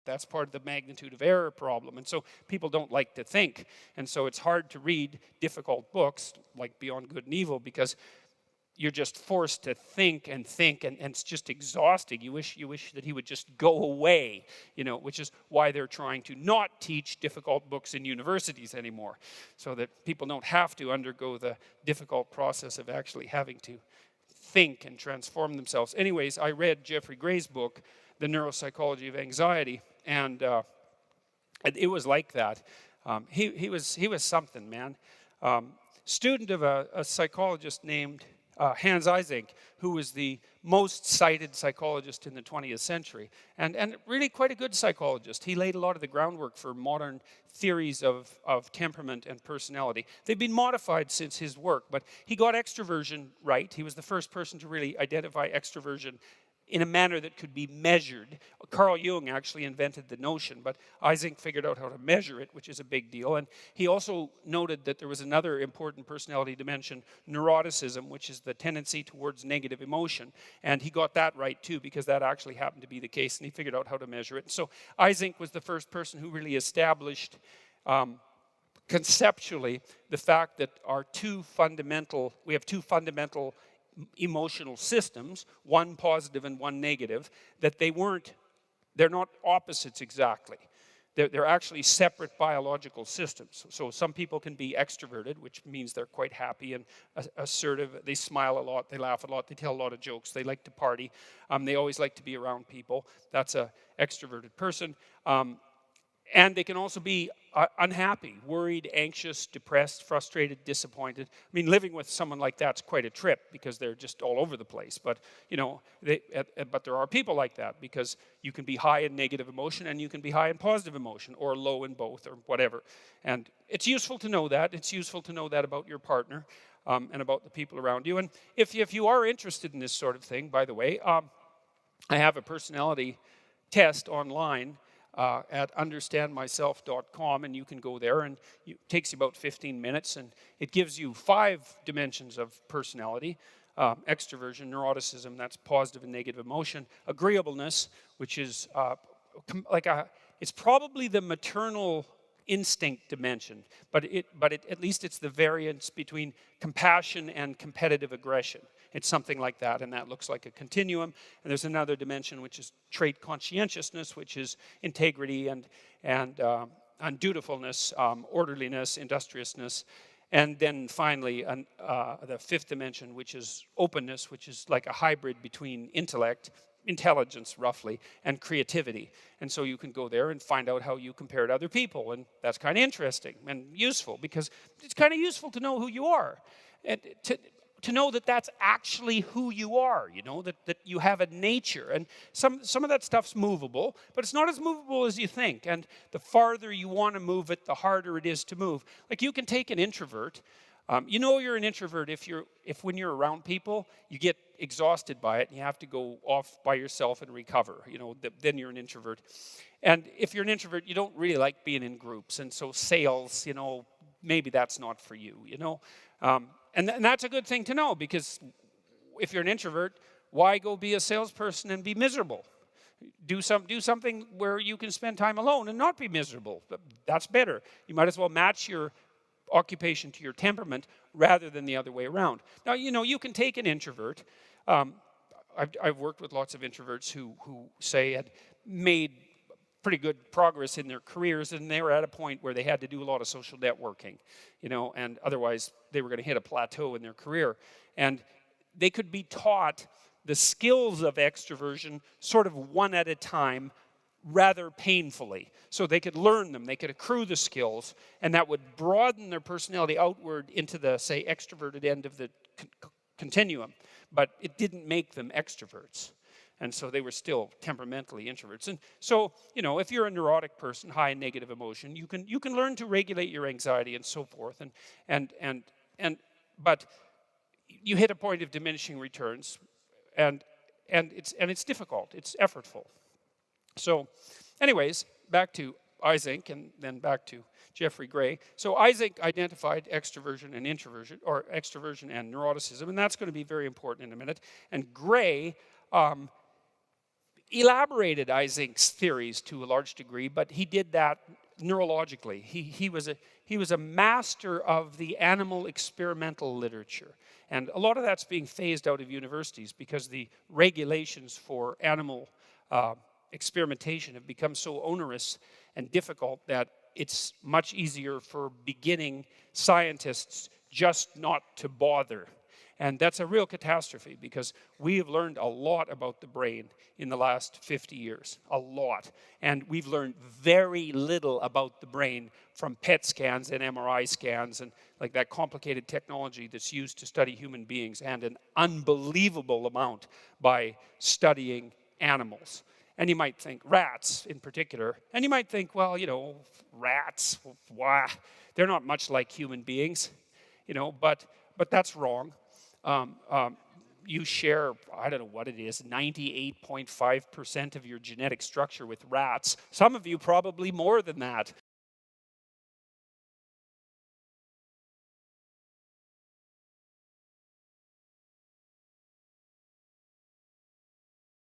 That's part of the magnitude of error problem. And so people don't like to think. And so it's hard to read difficult books like Beyond Good and Evil because you're just forced to think, and it's just exhausting. You wish that he would just go away, which is why they're trying to not teach difficult books in universities anymore, so that people don't have to undergo the difficult process of actually having to think and transform themselves. Anyways, I read Jeffrey Gray's book, The Neuropsychology of Anxiety, and it was like that. He was something, man. Student of a psychologist named Hans Eysenck, who was the most cited psychologist in the 20th century, and really quite a good psychologist. He laid a lot of the groundwork for modern theories of temperament and personality. They've been modified since his work, but he got extroversion right. He was the first person to really identify extroversion in a manner that could be measured. Carl Jung actually invented the notion, but Eysenck figured out how to measure it, which is a big deal. And he also noted that there was another important personality dimension, neuroticism, which is the tendency towards negative emotion. And he got that right too, because that actually happened to be the case, and he figured out how to measure it. So Eysenck was the first person who really established conceptually the fact that we have two fundamental emotional systems, one positive and one negative, that they're not opposites exactly. They're actually separate biological systems. So some people can be extroverted, which means they're quite happy and assertive. They smile a lot, they laugh a lot, they tell a lot of jokes, they like to party, they always like to be around people. That's an extroverted person. And they can also be unhappy, worried, anxious, depressed, frustrated, disappointed. I mean, living with someone like that's quite a trip because they're just all over the place. But, but there are people like that because you can be high in negative emotion and you can be high in positive emotion, or low in both, or whatever. And it's useful to know that. It's useful to know that about your partner and about the people around you. And if you are interested in this sort of thing, by the way, I have a personality test online at understandmyself.com, and you can go there, and it takes you about 15 minutes, and it gives you 5 dimensions of personality: extroversion, neuroticism, that's positive and negative emotion; agreeableness, which is it's probably the maternal instinct dimension, but at least it's the variance between compassion and competitive aggression. It's something like that, and that looks like a continuum. And there's another dimension, which is trait conscientiousness, which is integrity and dutifulness, orderliness, industriousness. And then finally, the 5th dimension, which is openness, which is like a hybrid between intelligence, roughly, and creativity. And so you can go there and find out how you compare to other people. And that's kind of interesting and useful, because it's kind of useful to know who you are. And to know that that's actually who you are, that you have a nature. And some of that stuff's movable, but it's not as movable as you think. And the farther you want to move it, the harder it is to move. Like, you can take an introvert. You're an introvert if when you're around people, you get exhausted by it and you have to go off by yourself and recover. Then you're an introvert. And if you're an introvert, you don't really like being in groups. And so sales, maybe that's not for you, And that's a good thing to know, because if you're an introvert, why go be a salesperson and be miserable? Do something where you can spend time alone and not be miserable. That's better. You might as well match your occupation to your temperament rather than the other way around. Now, you can take an introvert. I've worked with lots of introverts who say had made pretty good progress in their careers, and they were at a point where they had to do a lot of social networking, and otherwise they were going to hit a plateau in their career. And they could be taught the skills of extroversion sort of one at a time, rather painfully. So they could learn them, they could accrue the skills, and that would broaden their personality outward into the, say, extroverted end of the continuum. But it didn't make them extroverts. And so they were still temperamentally introverts. And so, if you're a neurotic person, high in negative emotion, you can learn to regulate your anxiety and so forth. But you hit a point of diminishing returns, and it's difficult. It's effortful. So, anyways, back to Eysenck and then back to Jeffrey Gray. So Eysenck identified extroversion and introversion, or extroversion and neuroticism, and that's going to be very important in a minute. And Gray elaborated Isaac's theories to a large degree, but he did that neurologically. He was a master of the animal experimental literature. And a lot of that's being phased out of universities because the regulations for animal experimentation have become so onerous and difficult that it's much easier for beginning scientists just not to bother. And that's a real catastrophe because we have learned a lot about the brain in the last 50 years, a lot. And we've learned very little about the brain from PET scans and MRI scans and like that complicated technology that's used to study human beings, and an unbelievable amount by studying animals. And you might think, rats in particular, and you might think, well, you know, rats, why? They're not much like human beings, you know, but that's wrong. You share, I don't know what it is, 98.5% of your genetic structure with rats. Some of you probably more than that.